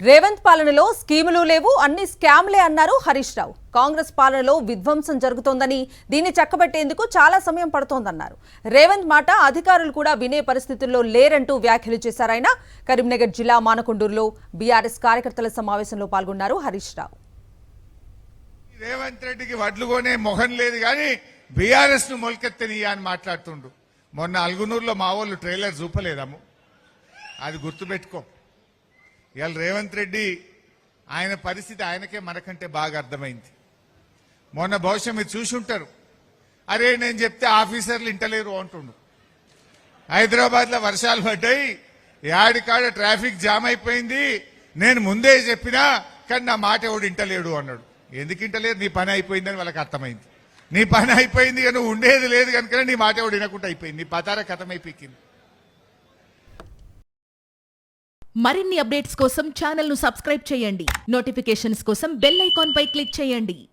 రేవంత్ పాలనలో స్కీములు లేవు, అన్ని స్కామ్లే అన్నారు హరీష్ రావు. కాంగ్రెస్ పాలనలో విధ్వంసం జరుగుతోందని, దీన్ని చక్కబెట్టేందుకు చాలా సమయం పడుతోందన్నారు. రేవంత్ మాట అధికారులు కూడా వినే పరిస్థితుల్లో లేరంటూ వ్యాఖ్యలు చేశారు ఆయన. కరీంనగర్ జిల్లా మానకొండూరులో బీఆర్ఎస్ కార్యకర్తల సమావేశంలో పాల్గొన్నారు హరీష్ రావు. రేవంత్ రెడ్డికి వడ్లుగోనే మొహం లేదు కానీ బీఆర్ఎస్ ను మొలకెత్తనియా అని మాట్లాడుతుండు. మొన్న అల్గునూరులో మా వాళ్ళు ట్రైలర్ చూపలేదాము, అది గుర్తుపెట్టుకో. ఇవాళ రేవంత్ రెడ్డి ఆయన పరిస్థితి ఆయనకే మనకంటే బాగా అర్థమైంది. మొన్న బహుశా మీరు చూసి ఉంటారు. అరే నేను చెప్తే ఆఫీసర్లు ఇంటలేరు అంటుండు. హైదరాబాద్ లో వర్షాలు పడ్డాయి, యాడికాడ ట్రాఫిక్ జామ్ అయిపోయింది, నేను ముందే చెప్పినా కానీ నా మాట ఎవడు ఇంటలేడు అన్నాడు. ఎందుకు ఇంటలేరు? నీ పని అయిపోయిందని వాళ్ళకి అర్థమైంది. నీ పని అయిపోయింది కానీ ఉండేది లేదు కనుక నీ మాట ఎవడు వినకుండా అయిపోయింది, నీ పతార కథమైపోయింది. మరిన్ని అప్డేట్స్ కోసం ఛానల్ ను సబ్స్క్రైబ్ చేయండి. నోటిఫికేషన్స్ కోసం బెల్ ఐకాన్ పై క్లిక్ చేయండి.